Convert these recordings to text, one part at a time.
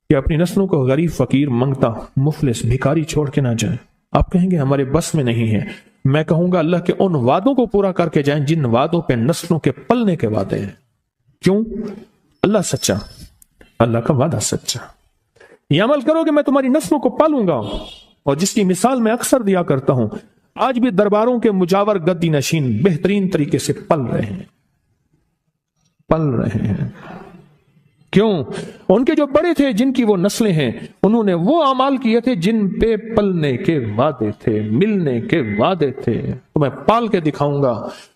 کہ اپنی نسلوں کو غریب، فقیر، منگتا، مفلس، بھکاری چھوڑ کے نہ جائیں۔ آپ کہیں گے ہمارے بس میں نہیں ہے، میں کہوں گا اللہ کے ان وعدوں کو پورا کر کے جائیں جن وعدوں پہ نسلوں کے پلنے کے وعدے ہیں۔ کیوں؟ اللہ سچا، اللہ کا وعدہ سچا۔ یہ عمل کرو کہ میں تمہاری نسلوں کو پالوں گا، اور جس کی مثال میں اکثر دیا کرتا ہوں، آج بھی درباروں کے مجاور گدی نشین بہترین طریقے سے پل رہے ہیں، پل رہے ہیں۔ کیوں؟ ان کے جو بڑے تھے، جن کی وہ نسلیں ہیں، انہوں نے وہ اعمال کیے تھے جن پہ پلنے کے وعدے تھے، ملنے کے وعدے تھے۔ تمہیں پال کے دکھاؤں گا،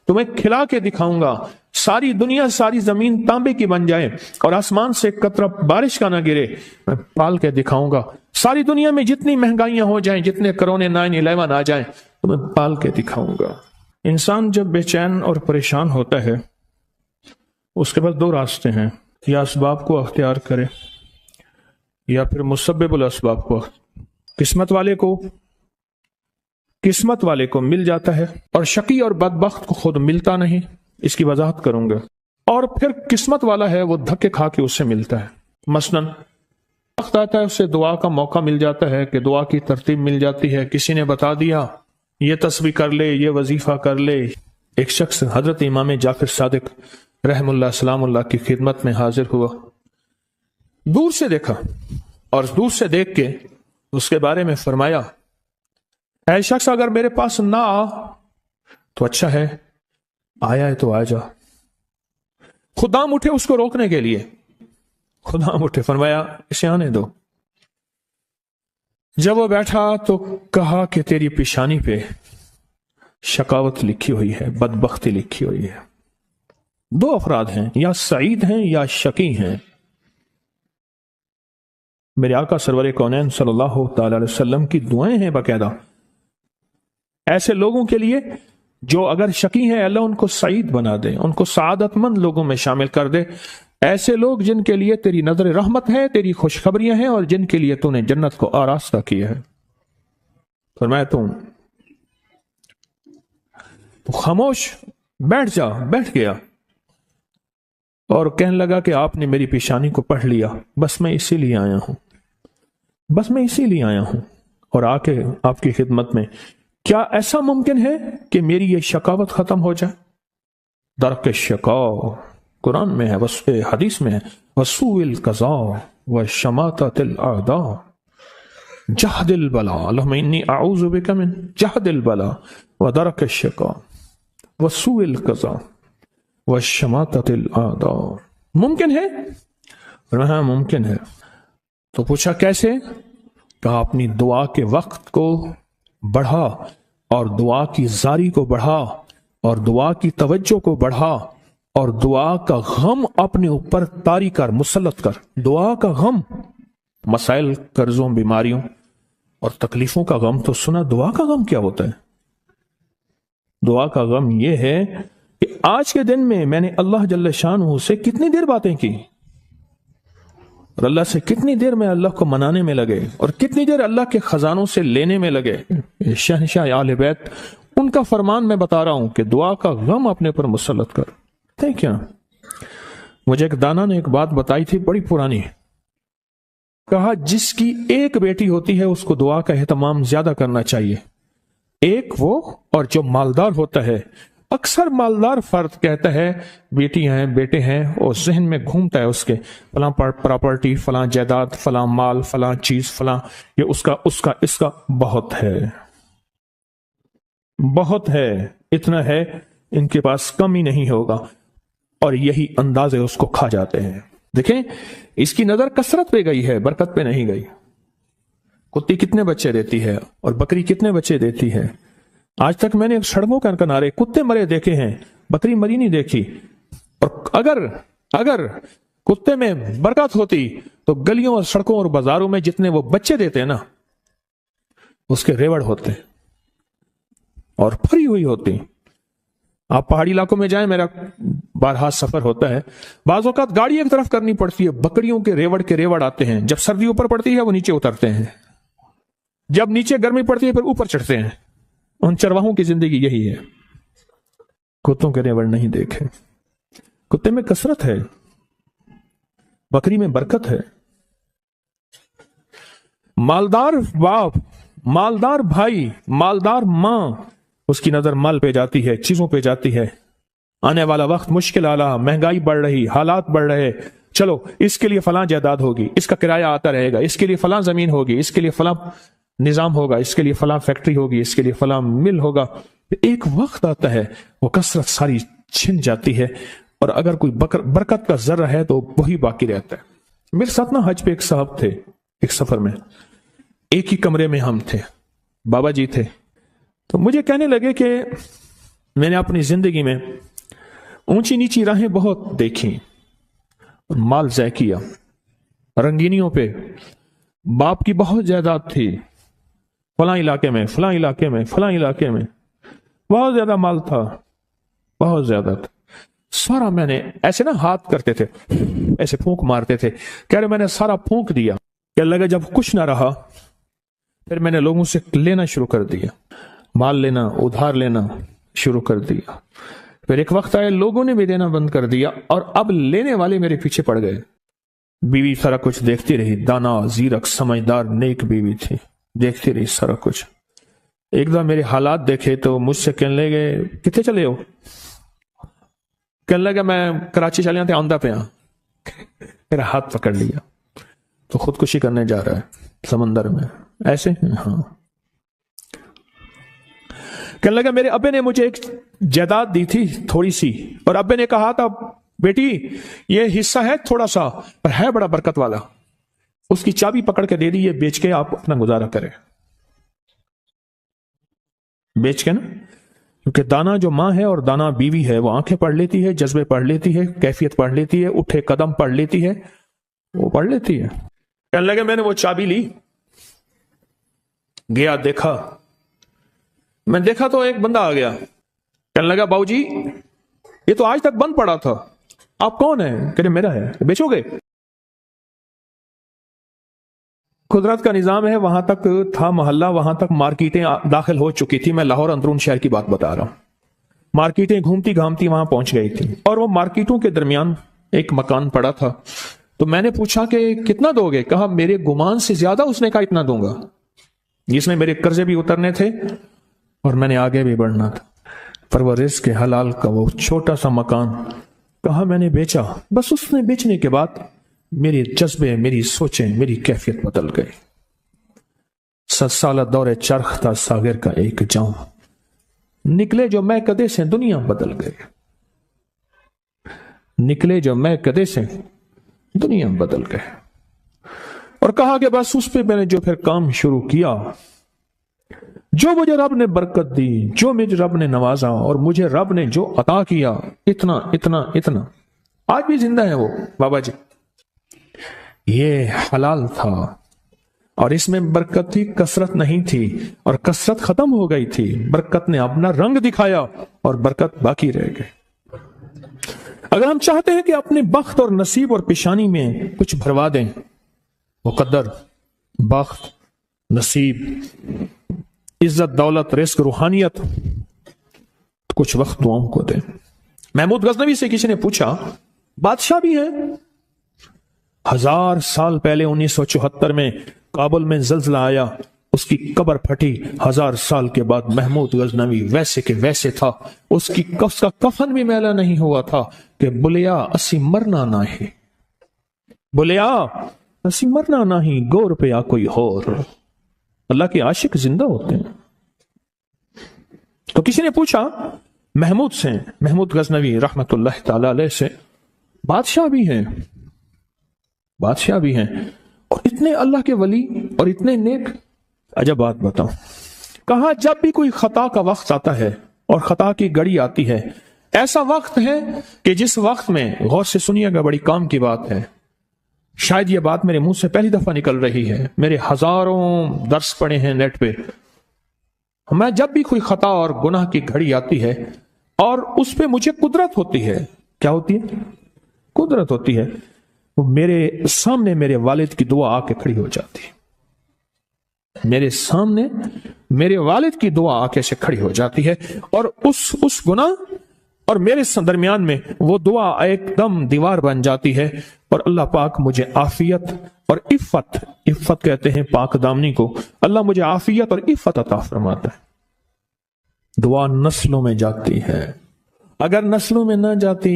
تمہیں کھلا کے دکھاؤں گا، ساری دنیا، ساری زمین تانبے کی بن جائے اور آسمان سے ایک قطرہ بارش کا نہ گرے، میں پال کے دکھاؤں گا۔ ساری دنیا میں جتنی مہنگائیاں ہو جائیں، جتنے کرونے 9/11 آ جائیں، تمہیں پال کے دکھاؤں گا۔ انسان جب بے چین اور پریشان ہوتا ہے، اس کے پاس دو راستے ہیں، یا اسباب کو اختیار کرے یا پھر مسبب الاسباب کو۔ قسمت والے کو مل جاتا ہے، اور شقی اور بدبخت کو خود ملتا نہیں۔ اس کی وضاحت کروں گا۔ اور پھر قسمت والا ہے، وہ دھکے کھا کے اس سے ملتا ہے۔ مثلا وقت آتا ہے، اسے دعا کا موقع مل جاتا ہے کہ دعا کی ترتیب مل جاتی ہے، کسی نے بتا دیا یہ تسبیح کر لے، یہ وظیفہ کر لے۔ ایک شخص حضرت امام جعفر صادق رحم اللہ سلام اللہ کی خدمت میں حاضر ہوا، دور سے دیکھا، اور دور سے دیکھ کے اس کے بارے میں فرمایا، اے شخص، اگر میرے پاس نہ آ تو اچھا ہے، آیا ہے تو آ جا۔ خدام اٹھے اس کو روکنے کے لیے، خدام اٹھے، فرمایا اسے آنے دو۔ جب وہ بیٹھا تو کہا کہ تیری پیشانی پہ شقاوت لکھی ہوئی ہے، بدبختی لکھی ہوئی ہے۔ دو افراد ہیں، یا سعید ہیں یا شقی ہیں۔ میرے آقا سرور کونین صلی اللہ تعالی علیہ وسلم کی دعائیں ہیں باقاعدہ ایسے لوگوں کے لیے جو اگر شقی ہیں، اللہ ان کو سعید بنا دے، ان کو سعادت مند لوگوں میں شامل کر دے۔ ایسے لوگ جن کے لیے تیری نظر رحمت ہے، تیری خوشخبریاں ہیں، اور جن کے لیے تو نے جنت کو آراستہ کیا ہے۔ فرمایا تو خاموش بیٹھ جا، بیٹھ گیا، اور کہنے لگا کہ آپ نے میری پیشانی کو پڑھ لیا، بس میں اسی لیے آیا ہوں، بس میں اسی لیے آیا ہوں، اور آ کے آپ کی خدمت میں۔ کیا ایسا ممکن ہے کہ میری یہ شقاوت ختم ہو جائے؟ درک الشقاء قرآن میں ہے، حدیث میں ہے، وسوء القضاء وشماتۃ الاعداء جہد البلاء، اللہم انی اعوذ بک من جہد البلاء ودرک الشقاء وسوء القضاء وشماتۃ الاعداء۔ ممکن ہے؟ ہاں ممکن ہے۔ تو پوچھا کیسے؟ کہا اپنی دعا کے وقت کو بڑھا، اور دعا کی زاری کو بڑھا، اور دعا کی توجہ کو بڑھا، اور دعا کا غم اپنے اوپر طاری کر، مسلط کر۔ دعا کا غم، مسائل، قرضوں، بیماریوں اور تکلیفوں کا غم تو سنا، دعا کا غم کیا ہوتا ہے؟ دعا کا غم یہ ہے کہ آج کے دن میں میں نے اللہ جل شانہ سے کتنی دیر باتیں کی، اور اللہ سے کتنی دیر میں اللہ کو منانے میں لگے، اور کتنی دیر اللہ کے خزانوں سے لینے میں لگے۔ شہنشاہ اہل بیت، ان کا فرمان میں بتا رہا ہوں کہ دعا کا غم اپنے پر مسلط کر۔ کیا مجھے ایک دانا نے ایک بات بتائی تھی، بڑی پرانی۔ کہا جس کی ایک بیٹی ہوتی ہے اس کو دعا کا اہتمام زیادہ کرنا چاہیے۔ ایک وہ، اور جو مالدار ہوتا ہے، اکثر مالدار فرد کہتا ہے بیٹی ہیں، بیٹے ہیں، اور ذہن میں گھومتا ہے اس کے فلاں پراپرٹی، فلاں جائیداد، فلاں مال، فلاں چیز، فلاں یہ اس کا بہت ہے، بہت ہے، اتنا ہے، ان کے پاس کم ہی نہیں ہوگا، اور یہی اندازے اس کو کھا جاتے ہیں۔ دیکھیں اس کی نظر کثرت پہ گئی ہے، برکت پہ نہیں گئی۔ کتی کتنے بچے دیتی ہے، اور بکری کتنے بچے دیتی ہے؟ آج تک میں نے سڑکوں کے کنارے کتے مرے دیکھے ہیں، بکری مری نہیں دیکھی۔ اور اگر کتے میں برکت ہوتی تو گلیوں اور سڑکوں اور بازاروں میں جتنے وہ بچے دیتے ہیں نا، اس کے ریوڑ ہوتے اور پھری ہوئی ہوتی۔ آپ پہاڑی علاقوں میں جائیں، میرا بارہا سفر ہوتا ہے، بعض اوقات گاڑی ایک طرف کرنی پڑتی ہے، بکریوں کے ریوڑ آتے ہیں۔ جب سردی اوپر پڑتی ہے وہ نیچے اترتے ہیں، جب نیچے گرمی پڑتی ہے پھر اوپر چڑھتے ہیں۔ ان چرواہوں کی زندگی یہی ہے۔ کتوں کے ریوڑ نہیں دیکھے۔ کتے میں کثرت ہے، بکری میں برکت ہے۔ مالدار باپ، مالدار بھائی، مالدار ماں، اس کی نظر مال پہ جاتی ہے، چیزوں پہ جاتی ہے. آنے والا وقت مشکل آلا، مہنگائی بڑھ رہی، حالات بڑھ رہے، چلو اس کے لیے فلاں جائیداد ہوگی، اس کا کرایہ آتا رہے گا، اس کے لیے فلاں زمین ہوگی، اس کے لیے فلاں نظام ہوگا، اس کے لیے فلاں فیکٹری ہوگی، اس کے لیے فلاں مل ہوگا. ایک وقت آتا ہے وہ کثرت ساری چھن جاتی ہے، اور اگر کوئی برکت کا ذرہ ہے تو وہی باقی رہتا ہے. میرے ساتھ نا حج پہ ایک صاحب تھے، ایک سفر میں، ایک ہی کمرے میں ہم تھے، بابا جی تھے. تو مجھے کہنے لگے کہ میں نے اپنی زندگی میں اونچی نیچی راہیں بہت دیکھی، مال ضائع کیا، رنگینیوں پہ. باپ کی بہت جائیداد تھی، فلاں علاقے میں، فلاں علاقے میں، فلاں علاقے میں بہت زیادہ مال تھا، بہت زیادہ تھا. سارا میں نے ایسے نا ہاتھ کرتے تھے، ایسے پھونک مارتے تھے، کہہ رہے میں نے سارا پھونک دیا. کہ لگا جب کچھ نہ رہا پھر میں نے لوگوں سے لینا شروع کر دیا، مال لینا، ادھار لینا شروع کر دیا. پھر ایک وقت آیا لوگوں نے بھی دینا بند کر دیا، اور اب لینے والے میرے پیچھے پڑ گئے. بیوی سارا کچھ دیکھتی رہی، دانا، زیرک، سمجھدار، نیک بیوی تھی، دیکھتی رہی سارا کچھ. ایک دم میرے حالات دیکھے تو مجھ سے کہنے لگے کتنے چلے ہو؟ کہنے لگا میں کراچی چلے تھے، آندہ پہ. میرا ہاتھ پکڑ لیا تو خودکشی کرنے جا رہا ہے سمندر میں ایسے. ہاں. کہنے لگا میرے ابے نے مجھے ایک جائیداد دی تھی تھوڑی سی، اور ابے نے کہا تھا بیٹی یہ حصہ ہے تھوڑا سا پر ہے بڑا برکت والا، اس کی چابی پکڑ کے دے دی، یہ بیچ کے آپ اپنا گزارا کریں. بیچ کے نا، کیونکہ دانا جو ماں ہے اور دانا بیوی ہے وہ آنکھیں پڑھ لیتی ہے، جذبے پڑھ لیتی ہے، کیفیت پڑھ لیتی ہے، اٹھے قدم پڑھ لیتی ہے، وہ پڑھ لیتی ہے. کہنے لگے میں نے وہ چابی لی، گیا دیکھا، میں دیکھا تو ایک بندہ آ گیا. کہنے لگا باؤ جی یہ تو آج تک بند پڑا تھا، آپ کون ہیں؟ کہ میرا ہے، بیچو گے؟ قدرت کا نظام ہے، وہاں تک تھا محلہ، وہاں تک مارکیٹیں داخل ہو چکی تھی. میں لاہور اندرون شہر کی بات بتا رہا ہوں. مارکیٹیں گھومتی گھامتی وہاں پہنچ گئی تھی، اور وہ مارکیٹوں کے درمیان ایک مکان پڑا تھا. تو میں نے پوچھا کہ کتنا دو گے؟ کہا میرے گمان سے زیادہ. اس نے کہا اتنا دوں گا. جس میں میرے قرضے بھی اترنے تھے اور میں نے آگے بھی بڑھنا تھا. پر وہ رزق کے حلال کا وہ چھوٹا سا مکان کہا میں نے بیچا. بس اس نے بیچنے کے بعد میرے جذبے، میری سوچیں، میری کیفیت بدل گئی. 7 سالہ دور چرخ تھا ساغر کا ایک جام، نکلے جو میں کدے سے دنیا بدل گئے، نکلے جو میں کدے سے دنیا بدل گئے. اور کہا کہ بس اس پہ میں نے جو پھر کام شروع کیا، جو مجھے رب نے برکت دی، جو مجھے رب نے نوازا، اور مجھے رب نے جو عطا کیا، اتنا اتنا اتنا. آج بھی زندہ ہے وہ بابا جی. یہ حلال تھا اور اس میں برکت تھی، کثرت نہیں تھی، اور کثرت ختم ہو گئی تھی. برکت نے اپنا رنگ دکھایا اور برکت باقی رہ گئی. اگر ہم چاہتے ہیں کہ اپنے بخت اور نصیب اور پیشانی میں کچھ بھروا دیں، مقدر، بخت، نصیب، عزت، دولت، رزق، روحانیت، کچھ وقت دعاؤں کو دیں. محمود غزنوی سے کسی نے پوچھا بادشاہ بھی ہے. 1000 سال پہلے 1974 میں کابل میں زلزلہ آیا، اس کی قبر پھٹی. 1000 سال کے بعد محمود غزنوی ویسے کے ویسے تھا. اس کا کفن بھی میلا نہیں ہوا تھا کہ بلیا اسی مرنا نہ ہے، بلیا اسی مرنا نہ ہی، گور پہ آ کوئی اور. اللہ کے عاشق زندہ ہوتے ہیں. تو کسی نے پوچھا محمود سے، محمود غزنوی رحمت اللہ تعالی علیہ سے، بادشاہ بھی ہیں، بادشاہ بھی ہیں اور اتنے اللہ کے ولی اور اتنے نیک. عجب بات بتاؤں. کہا جب بھی کوئی خطا کا وقت آتا ہے اور خطا کی گھڑی آتی ہے، ایسا وقت ہے کہ جس وقت میں، غور سے سنیے گا، بڑی کام کی بات ہے، شاید یہ بات میرے منہ سے پہلی دفعہ نکل رہی ہے، میرے ہزاروں درس پڑے ہیں نیٹ پہ. میں جب بھی کوئی خطا اور گناہ کی گھڑی آتی ہے اور اس پہ مجھے قدرت ہوتی ہے، کیا ہوتی ہے؟ قدرت ہوتی ہے. میرے سامنے میرے والد کی دعا آ کے کھڑی ہو جاتی ہے، میرے سامنے میرے والد کی دعا آ کے سے کھڑی ہو جاتی ہے، اور اس گناہ اور میرے درمیان میں وہ دعا ایک دم دیوار بن جاتی ہے، اور اللہ پاک مجھے عافیت اور عفت کہتے ہیں پاک دامنی کو، اللہ مجھے عافیت اور عفت عطا فرماتا ہے۔ دعا نسلوں میں جاتی ہے، اگر نسلوں میں نہ جاتی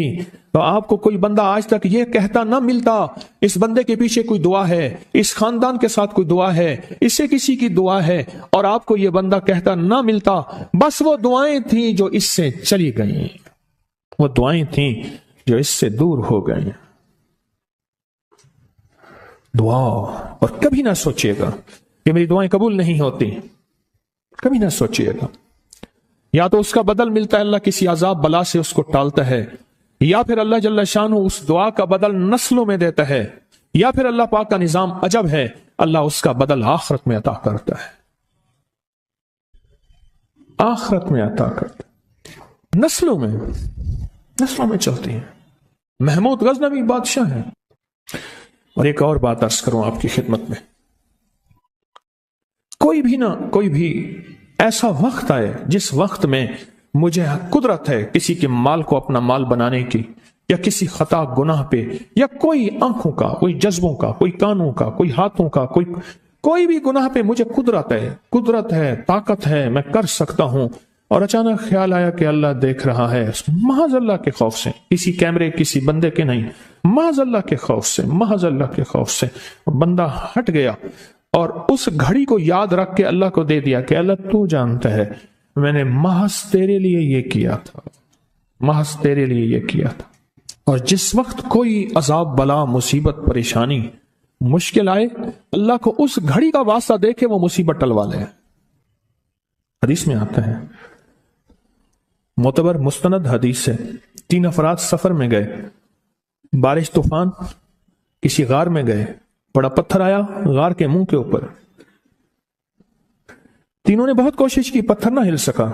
تو آپ کو کوئی بندہ آج تک یہ کہتا نہ ملتا اس بندے کے پیچھے کوئی دعا ہے، اس خاندان کے ساتھ کوئی دعا ہے، اس سے کسی کی دعا ہے، اور آپ کو یہ بندہ کہتا نہ ملتا بس وہ دعائیں تھیں جو اس سے چلی گئیں، وہ دعائیں تھیں جو اس سے دور ہو گئیں۔ دعا، اور کبھی نہ سوچئے گا کہ میری دعائیں قبول نہیں ہوتی، کبھی نہ سوچئے گا، یا تو اس کا بدل ملتا ہے، اللہ کسی عذاب بلا سے اس کو ٹالتا ہے، یا پھر اللہ جل شانہ اس دعا کا بدل نسلوں میں دیتا ہے، یا پھر اللہ پاک کا نظام عجب ہے، اللہ اس کا بدل آخرت میں عطا کرتا ہے، آخرت میں عطا کرتا ہے۔ نسلوں میں چلتی ہیں۔ محمود غزنوی بادشاہ ہیں۔ اور ایک اور بات عرض کروں آپ کی خدمت میں، کوئی بھی ایسا وقت آئے جس وقت میں مجھے قدرت ہے کسی کے مال کو اپنا مال بنانے کی، یا کسی خطا گناہ پہ، یا کوئی آنکھوں کا، کوئی جذبوں کا، کوئی کانوں کا، کوئی ہاتھوں کا، کوئی بھی گناہ پہ مجھے قدرت ہے، طاقت ہے، میں کر سکتا ہوں، اور اچانک خیال آیا کہ اللہ دیکھ رہا ہے، محض اللہ کے خوف سے، کسی کیمرے کسی بندے کے نہیں، محض اللہ کے خوف سے بندہ ہٹ گیا، اور اس گھڑی کو یاد رکھ کے اللہ کو دے دیا کہ اللہ تو جانتا ہے میں نے محض تیرے لیے یہ کیا تھا۔ اور جس وقت کوئی عذاب بلا مصیبت پریشانی مشکل آئے، اللہ کو اس گھڑی کا واسطہ دے کے وہ مصیبت ٹلوا لے۔ حدیث میں آتا ہے، معتبر مستند حدیث ہے، 3 افراد سفر میں گئے، بارش طوفان، کسی غار میں گئے، بڑا پتھر آیا غار کے منہ کے اوپر، تینوں نے بہت کوشش کی، پتھر نہ ہل سکا،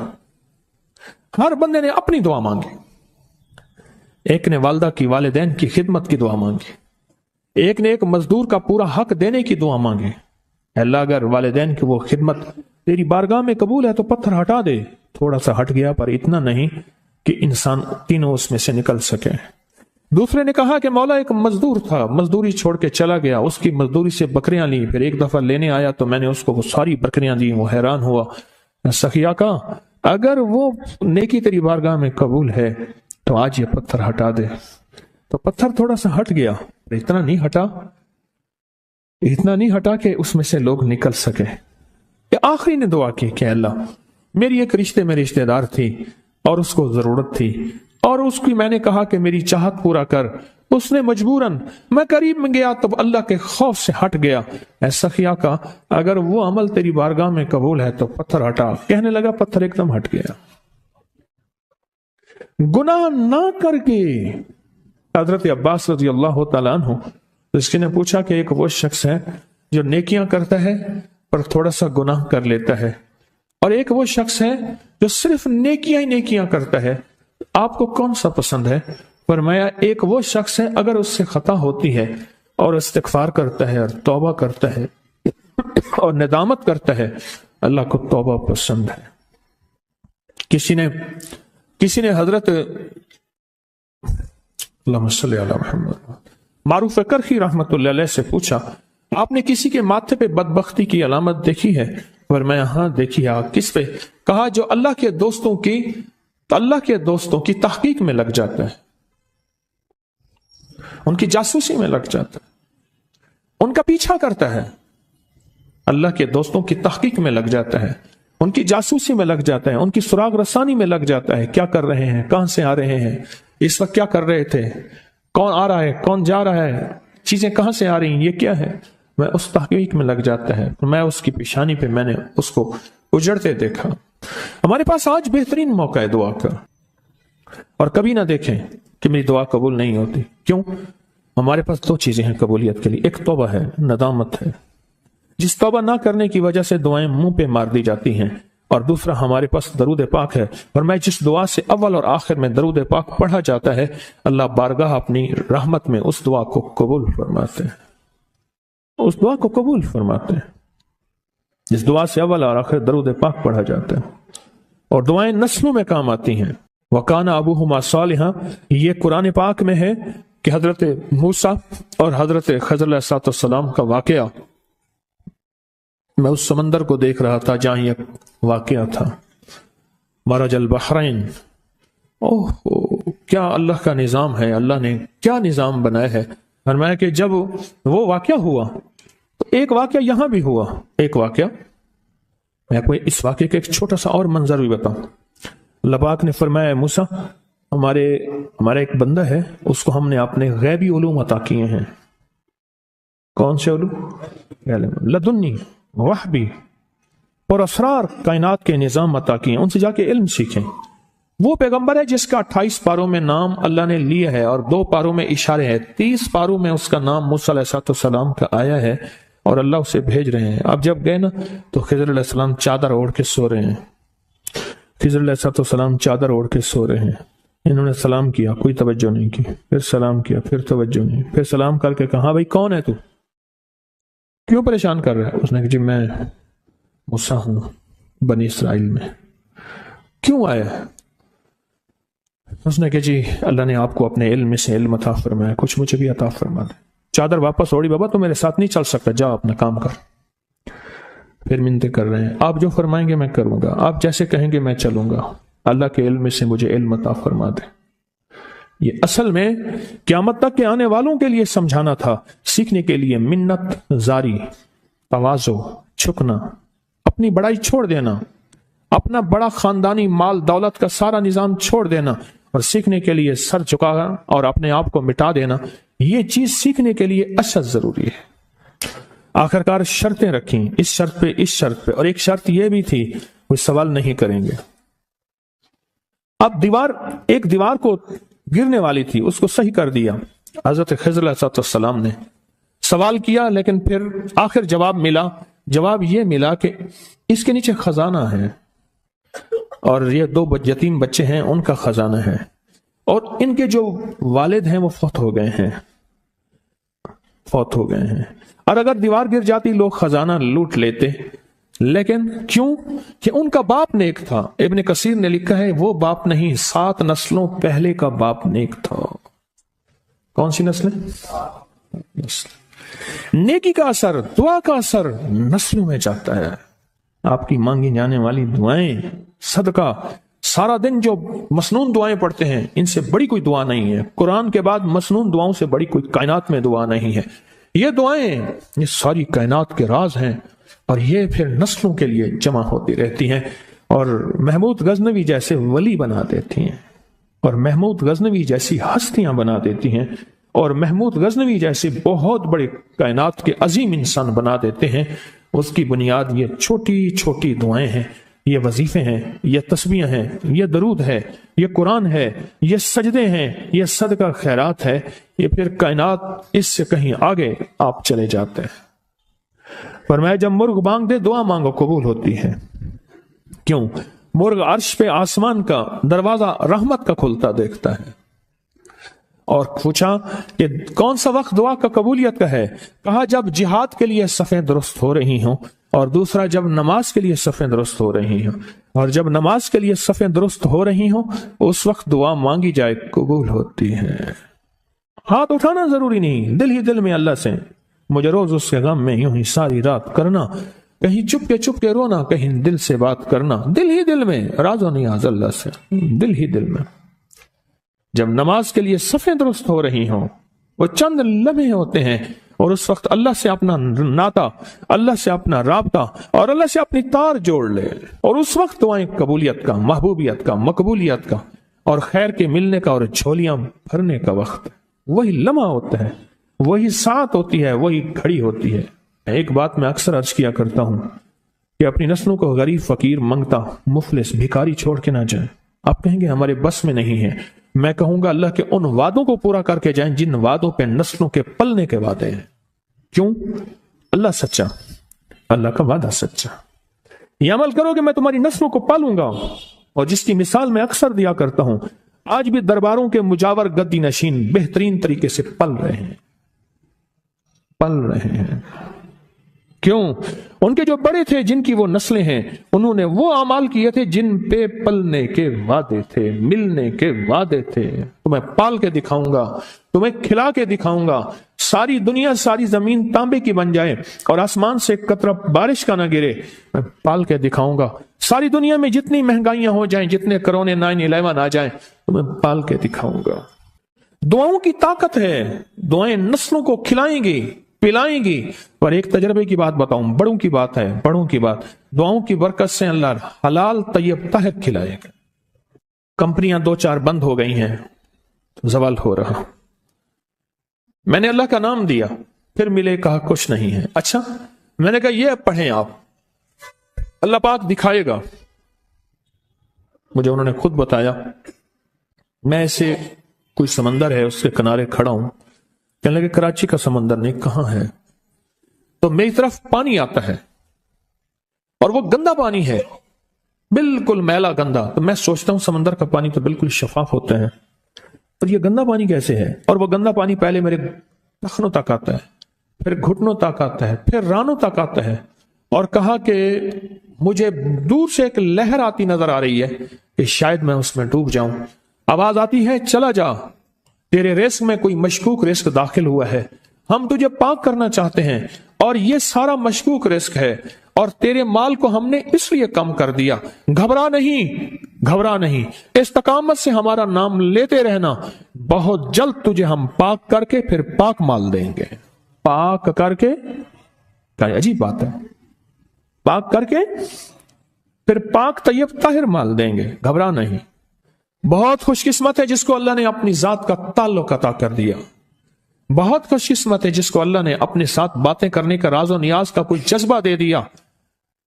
ہر بندے نے اپنی دعا مانگی، ایک نے والدہ کی، والدین کی خدمت کی دعا مانگی، ایک نے ایک مزدور کا پورا حق دینے کی دعا مانگی، اللہ اگر والدین کی وہ خدمت تیری بارگاہ میں قبول ہے تو پتھر ہٹا دے، تھوڑا سا ہٹ گیا پر اتنا نہیں کہ انسان تینوں اس میں سے نکل سکے۔ دوسرے نے کہا کہ مولا ایک مزدور تھا، مزدوری چھوڑ کے چلا گیا، اس کی مزدوری سے بکریاں لی، پھر ایک دفعہ لینے آیا تو میں نے اس کو وہ ساری بکریاں دی، وہ حیران ہوا، سخیا کا اگر وہ نیکی تیری بارگاہ میں قبول ہے تو آج یہ پتھر ہٹا دے، تو پتھر تھوڑا سا ہٹ گیا، اتنا نہیں ہٹا کہ اس میں سے لوگ نکل سکے۔ آخری نے دعا کی کہ اللہ میری ایک رشتے میں رشتہ دار تھی اور اس کو ضرورت تھی، اور اس کی میں نے کہا کہ میری چاہت پورا کر، اس نے مجبوراً، میں قریب میں گیا تو اللہ کے خوف سے ہٹ گیا، اے سخیا کا اگر وہ عمل تیری بارگاہ میں قبول ہے تو پتھر ہٹا، کہنے لگا پتھر ایک دم ہٹ گیا۔ گناہ نہ کر کے حضرت عباس رضی اللہ تعالیٰ عنہ اس نے پوچھا کہ ایک وہ شخص ہے جو نیکیاں کرتا ہے پر تھوڑا سا گناہ کر لیتا ہے، اور ایک وہ شخص ہے جو صرف نیکیاں ہی نیکیاں کرتا ہے، آپ کو کون سا پسند ہے؟ فرمایا ایک وہ شخص ہے اگر اس سے خطا ہوتی ہے اور استغفار کرتا ہے اور توبہ کرتا ہے اور ندامت کرتا ہے، اللہ کو توبہ پسند ہے۔ کسی نے حضرت اللہم صلی علی محمد معروف کرخی رحمت اللہ علیہ سے پوچھا آپ نے کسی کے ماتھے پہ بدبختی کی علامت دیکھی ہے؟ فرمایا ہاں دیکھی ہے۔ کس پہ؟ کہا جو اللہ کے دوستوں کی تحقیق میں لگ جاتا ہے، ان کی جاسوسی میں لگ جاتا ہے، ان کا پیچھا کرتا ہے، اللہ کے دوستوں کی تحقیق میں لگ جاتا ہے، ان کی جاسوسی میں لگ جاتا ہے، ان کی سراغ رسانی میں لگ جاتا ہے، کیا کر رہے ہیں، کہاں سے آ رہے ہیں، اس وقت کیا کر رہے تھے، کون آ رہا ہے، کون جا رہا ہے، چیزیں کہاں سے آ رہی ہیں، یہ کیا ہے، میں اس تحقیق میں لگ جاتا ہے، میں اس کی پیشانی پہ میں نے اس کو اجڑتے دیکھا۔ ہمارے پاس آج بہترین موقع ہے دعا کا، اور کبھی نہ دیکھیں کہ میری دعا قبول نہیں ہوتی۔ کیوں؟ ہمارے پاس 2 چیزیں ہیں قبولیت کے لیے، ایک توبہ ہے، ندامت ہے، جس توبہ نہ کرنے کی وجہ سے دعائیں منہ پہ مار دی جاتی ہیں، اور دوسرا ہمارے پاس درود پاک ہے، اور میں جس دعا سے اول اور آخر میں درود پاک پڑھا جاتا ہے، اللہ بارگاہ اپنی رحمت میں اس دعا کو قبول فرماتے ہیں، اس دعا کو قبول فرماتے ہیں جس دعا سے اول اور آخر درود پاک پڑھا جاتا ہے۔ اور دعائیں نسلوں میں کام آتی ہیں۔ وَكَانَ أَبُوهُمَا صَالِحًا، یہ قرآن پاک میں ہے کہ حضرت موسیٰ اور حضرت خضر علیہ السلام کا واقعہ، میں اس سمندر کو دیکھ رہا تھا جہاں یہ واقعہ تھا، مرج البحرین۔ اوہ کیا اللہ کا نظام ہے، اللہ نے کیا نظام بنایا ہے۔ فرمایا کہ جب وہ واقعہ ہوا تو ایک واقعہ یہاں بھی ہوا، ایک واقعہ، میں آپ کو اس واقعے کا ایک چھوٹا سا اور منظر بھی بتاؤں۔ اللہ پاک نے فرمایا موسیٰ، ہمارا ایک بندہ ہے، اس کو ہم نے اپنے غیبی علوم عطا کیے ہیں۔ کون سے علوم؟ لدنی، وحبی اور اسرار کائنات کے نظام عطا کیے ہیں، ان سے جا کے علم سیکھیں۔ وہ پیغمبر ہے جس کا 28 پاروں میں نام اللہ نے لیا ہے اور 2 پاروں میں اشارے ہیں، 30 پاروں میں اس کا نام موسیٰ علیہ السلام کا آیا ہے اور اللہ اسے بھیج رہے ہیں۔ اب جب گئے نا تو خضر علیہ السلام چادر اوڑھ کے سو رہے ہیں، خضر علیہ السلام چادر اوڑھ کے سو رہے ہیں۔ انہوں نے سلام کیا، کوئی توجہ نہیں کی، پھر سلام کیا، پھر توجہ نہیں، پھر سلام کر کے کہا بھائی کون ہے تو، کیوں پریشان کر رہا ہے؟ اس نے کہا جی میں موسیٰ ہوں بنی اسرائیل میں۔ کیوں آیا ہے؟ اس نے کہا جی اللہ نے آپ کو اپنے علم سے علم عطا فرمایا، کچھ مجھے بھی عطا فرما دے۔ چادر واپس اوڑی، بابا تو میرے ساتھ نہیں چل سکتا، جا اپنا کام کر۔ پھر منتیں کر رہے ہیں، آپ جو فرمائیں گے میں کروں گا، آپ جیسے کہیں گے میں چلوں گا، اللہ کے علم سے مجھے علم عطا فرما دے۔ یہ اصل میں قیامت تک کے آنے والوں کے لیے سمجھانا تھا، سیکھنے کے لیے منت زاری، تواضع، جھکنا، اپنی بڑائی چھوڑ دینا، اپنا بڑا خاندانی مال دولت کا سارا نظام چھوڑ دینا اور سیکھنے کے لیے سر جھکانا اور اپنے آپ کو مٹا دینا، یہ چیز سیکھنے کے لیے اشد ضروری ہے۔ آخرکار شرطیں رکھیں، اس شرط پہ اس شرط پہ، اور ایک شرط یہ بھی تھی وہ سوال نہیں کریں گے۔ اب ایک دیوار کو گرنے والی تھی، اس کو صحیح کر دیا حضرت خضر علیہ السلام نے، سوال کیا لیکن پھر آخر جواب یہ ملا کہ اس کے نیچے خزانہ ہے اور یہ 2 یتیم بچے ہیں، ان کا خزانہ ہے، اور ان کے جو والد ہیں وہ فوت ہو گئے ہیں، اور اگر دیوار گر جاتی لوگ خزانہ لوٹ لیتے، لیکن کیوں کہ ان کا باپ نیک تھا۔ ابن کثیر نے لکھا ہے وہ باپ نہیں، 7 نسلوں پہلے کا باپ نیک تھا۔ کون سی نسلیں؟ نیکی کا اثر، دعا کا اثر نسلوں میں جاتا ہے۔ آپ کی مانگی جانے والی دعائیں، صدقہ، سارا دن جو مسنون دعائیں پڑھتے ہیں، ان سے بڑی کوئی دعا نہیں ہے۔ قرآن کے بعد مسنون دعاؤں سے بڑی کوئی کائنات میں دعا نہیں ہے۔ یہ دعائیں یہ ساری کائنات کے راز ہیں، اور یہ پھر نسلوں کے لیے جمع ہوتی رہتی ہیں، اور محمود غزنوی جیسے ولی بنا دیتی ہیں، اور محمود غزنوی جیسی ہستیاں بنا دیتی ہیں، اور محمود غزنوی جیسے بہت بڑے کائنات کے عظیم انسان بنا دیتے ہیں۔ اس کی بنیاد یہ چھوٹی چھوٹی دعائیں ہیں، یہ وظیفے ہیں، یہ تسبیح ہیں، یہ درود ہے، یہ قرآن ہے، یہ سجدے ہیں، یہ صدقہ خیرات ہے۔ یہ پھر کائنات اس سے کہیں آگے آپ چلے جاتے ہیں۔ فرمایا جب مرغ بانگ دے دعا مانگو قبول ہوتی ہے۔ کیوں؟ مرغ عرش پہ آسمان کا دروازہ رحمت کا کھلتا دیکھتا ہے۔ اور پوچھا کہ کون سا وقت دعا کا قبولیت کا ہے؟ کہا جب جہاد کے لیے صفیں درست ہو رہی ہوں، اور دوسرا جب نماز کے لیے صفیں درست ہو رہی ہوں، اور جب نماز کے لیے صفیں درست ہو رہی ہوں اس وقت دعا مانگی جائے قبول ہوتی ہے۔ ہاتھ اٹھانا ضروری نہیں، دل ہی دل میں اللہ سے مجھے روز اس کے غم میں یوں ہی ساری رات کرنا، کہیں چپ کے رونا، کہیں دل سے بات کرنا، دل ہی دل میں راز و نیاز اللہ سے، دل ہی دل میں۔ جب نماز کے لیے صفیں درست ہو رہی ہوں، وہ چند لمحے ہوتے ہیں، اور اس وقت اللہ سے اپنا ناتا، اللہ سے اپنا رابطہ اور اللہ سے اپنی تار جوڑ لے، اور اس وقت دعائیں قبولیت کا، محبوبیت کا، مقبولیت کا اور خیر کے ملنے کا اور جھولیاں بھرنے کا وقت، وہی لمحہ ہوتا ہے، وہی ساتھ ہوتی ہے، وہی گھڑی ہوتی ہے۔ ایک بات میں اکثر عرض کیا کرتا ہوں کہ اپنی نسلوں کو غریب، فقیر، منگتا، مفلس، بھکاری چھوڑ کے نہ جائیں۔ آپ کہیں گے ہمارے بس میں نہیں ہے، میں کہوں گا اللہ کے ان وعدوں کو پورا کر کے جائیں جن وعدوں پہ نسلوں کے پلنے کے وعدے ہیں۔ کیوں؟ اللہ سچا، اللہ کا وعدہ سچا۔ یہ عمل کرو کہ میں تمہاری نسلوں کو پالوں گا، اور جس کی مثال میں اکثر دیا کرتا ہوں، آج بھی درباروں کے مجاور گدی نشین بہترین طریقے سے پل رہے ہیں۔ کیوں؟ ان کے جو بڑے تھے، جن کی وہ نسلیں ہیں، انہوں نے وہ اعمال کیے تھے جن پہ پلنے کے وعدے تھے، ملنے کے وعدے تھے۔ تمہیں پال کے دکھاؤں گا، تمہیں کھلا کے دکھاؤں گا، ساری دنیا، ساری زمین تانبے کی بن جائے اور آسمان سے ایک قطرہ بارش کا نہ گرے، میں پال کے دکھاؤں گا۔ ساری دنیا میں جتنی مہنگائیاں ہو جائیں، جتنے کرونے 9/11 آ جائیں، تمہیں پال کے دکھاؤں گا۔ دعاؤں کی طاقت ہے، دعائیں نسلوں کو کھلائیں گی، پلائیں گی۔ اور ایک تجربے کی بات بتاؤں، بڑوں کی بات ہے، بڑوں کی بات، دعاؤں کی برکت سے اللہ حلال طیب طاہر کھلائے گا۔ کمپنیاں 2-4 بند ہو گئی ہیں، زوال ہو رہا، میں نے اللہ کا نام دیا، پھر ملے، کہا کچھ نہیں ہے۔ اچھا، میں نے کہا یہ پڑھیں آپ، اللہ پاک دکھائے گا۔ مجھے انہوں نے خود بتایا، میں ایسے کوئی سمندر ہے اس کے کنارے کھڑا ہوں، کہنے لگے کراچی کا سمندر نہیں، کہاں ہے؟ تو میری طرف پانی آتا ہے اور وہ گندا پانی ہے، بالکل میلا گندا۔ تو میں سوچتا ہوں سمندر کا پانی تو بالکل شفاف ہوتا ہے، اور یہ گندا پانی کیسے ہے؟ اور وہ گندا پانی پہلے میرے ٹخنوں تک آتا ہے، پھر گھٹنوں تک آتا ہے، پھر رانوں تک آتا ہے۔ اور کہا کہ مجھے دور سے ایک لہر آتی نظر آ رہی ہے کہ شاید میں اس میں ڈوب جاؤں۔ آواز آتی ہے، چلا جا، تیرے رزق میں کوئی مشکوک رزق داخل ہوا ہے، ہم تجھے پاک کرنا چاہتے ہیں، اور یہ سارا مشکوک رزق ہے، اور تیرے مال کو ہم نے اس لیے کم کر دیا۔ گھبرا نہیں، گھبرا نہیں، استقامت سے ہمارا نام لیتے رہنا، بہت جلد تجھے ہم پاک کر کے پھر پاک مال دیں گے۔ پاک کر کے، کیا عجیب بات ہے، پاک کر کے پھر پاک طیب طاہر مال دیں گے، گھبرا نہیں۔ بہت خوش قسمت ہے جس کو اللہ نے اپنی ذات کا تعلق عطا کر دیا، بہت خوش قسمت ہے جس کو اللہ نے اپنے ساتھ باتیں کرنے کا، راز و نیاز کا کوئی جذبہ دے دیا،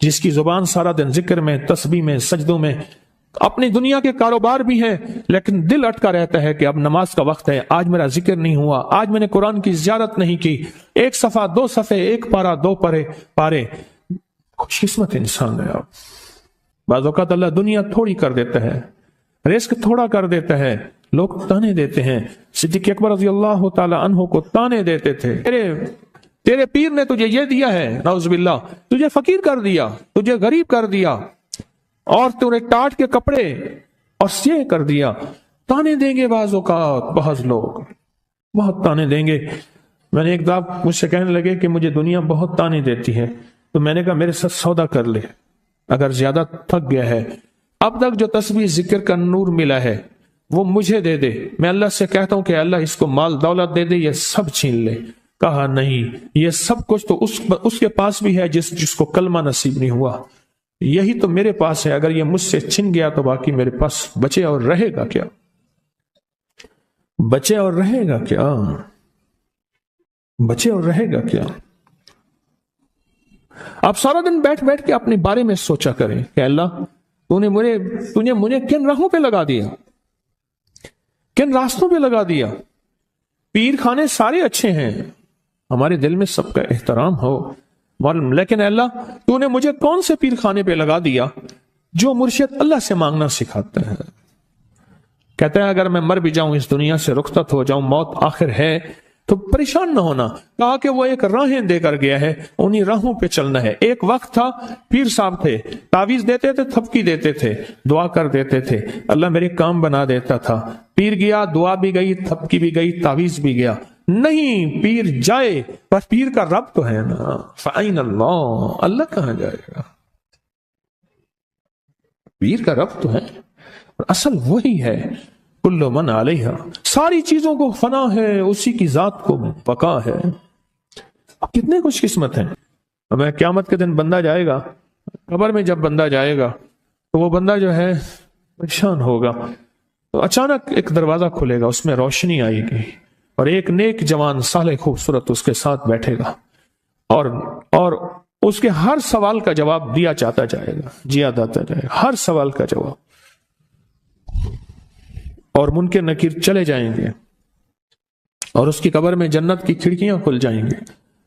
جس کی زبان سارا دن ذکر میں، تسبیح میں، سجدوں میں، اپنی دنیا کے کاروبار بھی ہیں، لیکن دل اٹکا رہتا ہے کہ اب نماز کا وقت ہے، آج میرا ذکر نہیں ہوا، آج میں نے قرآن کی زیارت نہیں کی، 1 صفحہ 2 صفحے، 1 پارہ 2 پارے۔ خوش قسمت انسان ہے آپ۔ بعض اوقات اللہ دنیا تھوڑی کر دیتا ہے، رزق تھوڑا کر دیتا ہے، لوگ تانے دیتے ہیں۔ صدیق اکبر رضی اللہ تعالی عنہ کو تانے دیتے تھے، تیرے پیر نے تجھے یہ دیا ہے، نعوذ باللہ، تجھے فقیر کر دیا، تجھے غریب کر دیا، اور تمہیں ٹاٹ کے کپڑے اور سیے کر دیا۔ تانے دیں گے بعض اوقات، بعض لوگ بہت تانے دیں گے۔ میں نے ایک دفعہ مجھ سے کہنے لگے کہ مجھے دنیا بہت تانے دیتی ہے، تو میں نے کہا میرے ساتھ سودا کر لے، اگر زیادہ تھک گیا ہے، اب تک جو تسبیح ذکر کا نور ملا ہے وہ مجھے دے دے، میں اللہ سے کہتا ہوں کہ اللہ اس کو مال دولت دے دے، یہ سب چھین لے۔ کہا نہیں، یہ سب کچھ تو اس کے پاس بھی ہے جس کو کلمہ نصیب نہیں ہوا، یہی تو میرے پاس ہے، اگر یہ مجھ سے چھن گیا تو باقی میرے پاس بچے اور رہے گا کیا؟ بچے اور رہے گا کیا؟ بچے اور رہے گا کیا؟ آپ سارا دن بیٹھ بیٹھ کے اپنے بارے میں سوچا کریں کہ اللہ تو نے مجھے کن راہوں پہ لگا دیا، کن راستوں پہ لگا دیا۔ پیر خانے سارے اچھے ہیں، ہمارے دل میں سب کا احترام ہو، لیکن اللہ تو نے مجھے کون سے پیر خانے پہ لگا دیا جو مرشد اللہ سے مانگنا سکھاتا ہے؟ کہتا ہے اگر میں مر بھی جاؤں، اس دنیا سے رخصت ہو جاؤں، موت آخر ہے، تو پریشان نہ ہونا۔ کہا کہ وہ ایک راہیں دے کر گیا ہے، انہی راہوں پہ چلنا ہے۔ ایک وقت تھا پیر صاحب تھے، تعویذ دیتے تھے، تھپکی دیتے تھے، دعا کر دیتے تھے، اللہ میرے کام بنا دیتا تھا۔ پیر گیا، دعا بھی گئی، تھپکی بھی گئی، تعویذ بھی گیا۔ نہیں، پیر جائے پر پیر کا رب تو ہے نا، فَأَيْنَ اللَّهُ، اللہ کہاں جائے گا؟ پیر کا رب تو ہے، اور اصل وہی ہے۔ کل من علیہا، ساری چیزوں کو فنا ہے، اسی کی ذات کو بقا ہے۔ اب کتنے خوش قسمت ہیں۔ اب قیامت کے دن بندہ جائے گا قبر میں، جب بندہ جائے گا تو وہ بندہ جو ہے پریشان ہوگا، تو اچانک ایک دروازہ کھلے گا، اس میں روشنی آئے گی، اور ایک نیک جوان صالح خوبصورت اس کے ساتھ بیٹھے گا، اور اس کے ہر سوال کا جواب دیا جاتا جائے گا، جیا جاتا جائے گا، ہر سوال کا جواب، اور منکر نکیر چلے جائیں گے، اور اس کی قبر میں جنت کی کھڑکیاں کھل جائیں گے،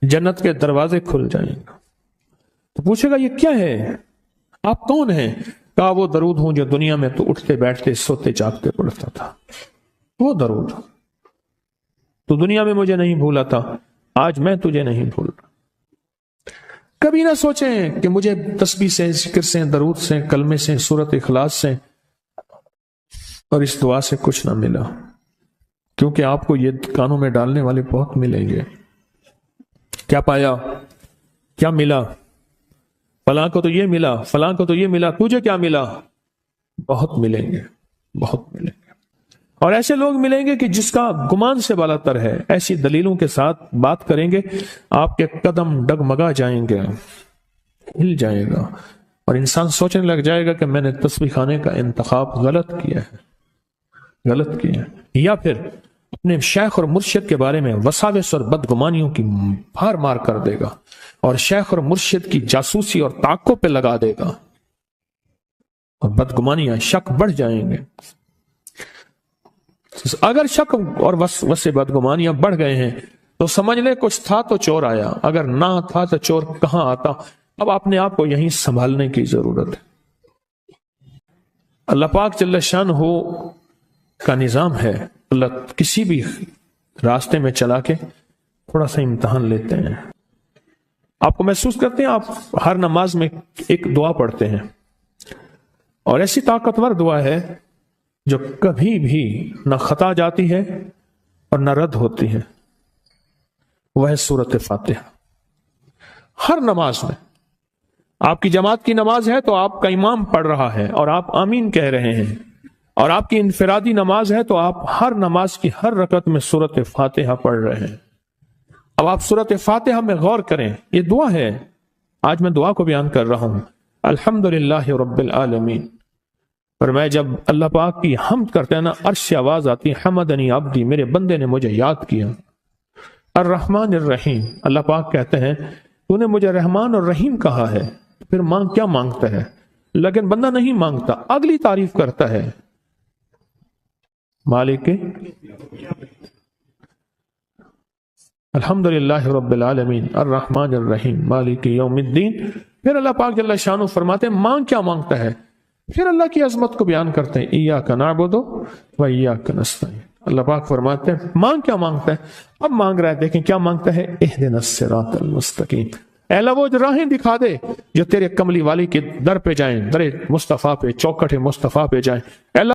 جنت کے دروازے کھل جائیں گے۔ تو پوچھے گا یہ کیا ہے، آپ کون ہیں؟ کہا وہ درود ہوں جو دنیا میں تو اٹھتے بیٹھتے سوتے جاگتے پڑھتا تھا، وہ درود۔ تو دنیا میں مجھے نہیں بھولا تھا، آج میں تجھے نہیں بھول رہا۔ کبھی نہ سوچیں کہ مجھے تسبیح سے، ذکر سے، درود سے، کلمے سے، سورۃ اخلاص سے اور اس دعا سے کچھ نہ ملا، کیونکہ آپ کو یہ کانوں میں ڈالنے والے بہت ملیں گے۔ کیا پایا؟ کیا ملا؟ فلاں کو تو یہ ملا، فلاں کو تو یہ ملا، تجھے کیا ملا؟ بہت ملیں گے، بہت ملیں گے۔ اور ایسے لوگ ملیں گے کہ جس کا گمان سے بالا تر ہے، ایسی دلیلوں کے ساتھ بات کریں گے، آپ کے قدم ڈگمگا جائیں گے، ہل جائے گا، اور انسان سوچنے لگ جائے گا کہ میں نے تسبیح خانے کا انتخاب غلط کیا ہے، غلط کیا ہے۔ یا پھر اپنے شیخ اور مرشد کے بارے میں وساوس اور بدگمانیوں کی بھار مار کر دے گا، اور شیخ اور مرشد کی جاسوسی اور تعقب پہ لگا دے گا، اور بدگمانیاں، شک بڑھ جائیں گے۔ اگر شک اور وس بدگمانیاں بڑھ گئے ہیں تو سمجھ لیں کچھ تھا تو چور آیا، اگر نہ تھا تو چور کہاں آتا۔ اب اپنے آپ کو یہیں سنبھالنے کی ضرورت ہے۔ اللہ پاک جل شانہ کا نظام ہے، اللہ کسی بھی راستے میں چلا کے تھوڑا سا امتحان لیتے ہیں۔ آپ کو محسوس کرتے ہیں، آپ ہر نماز میں ایک دعا پڑھتے ہیں، اور ایسی طاقتور دعا ہے جو کبھی بھی نہ خطا جاتی ہے اور نہ رد ہوتی ہے، وہ ہے سورۃ فاتحہ۔ ہر نماز میں، آپ کی جماعت کی نماز ہے تو آپ کا امام پڑھ رہا ہے اور آپ آمین کہہ رہے ہیں، اور آپ کی انفرادی نماز ہے تو آپ ہر نماز کی ہر رکعت میں سورۃ فاتحہ پڑھ رہے ہیں۔ اب آپ سورۃ فاتحہ میں غور کریں، یہ دعا ہے، آج میں دعا کو بیان کر رہا ہوں۔ الحمدللہ رب العالمین، اور میں جب اللہ پاک کی حمد کرتے ہیں نا، عرش سے آواز آتی ہے، حمدنی عبدی، میرے بندے نے مجھے یاد کیا۔ الرحمن الرحیم، اللہ پاک کہتے ہیں تو نے مجھے رحمان اور رحیم کہا ہے، پھر کیا مانگتا ہے؟ لیکن بندہ نہیں مانگتا، اگلی تعریف کرتا ہے، مالک الحمدللہ رب العالمین الرحمن الرحیم مالک یوم الدین۔ پھر اللہ پاک جل شانہ فرماتے ہیں مانگ کیا مانگتا ہے، پھر اللہ کی عظمت کو بیان کرتے ہیں، ایاک نعبد و ایاک نستعین۔ اللہ پاک فرماتے ہیں مانگ کیا مانگتا ہے، اب مانگ رہا ہے، دیکھیں کیا مانگتا ہے، اہدنا الصراط المستقیم، اے اللہ وہ راہیں دکھا دے جو تیرے کملی والی کے در پہ جائیں، در مصطفیٰ پہ، چوکٹ مصطفیٰ پہ جائیں۔ اے اللہ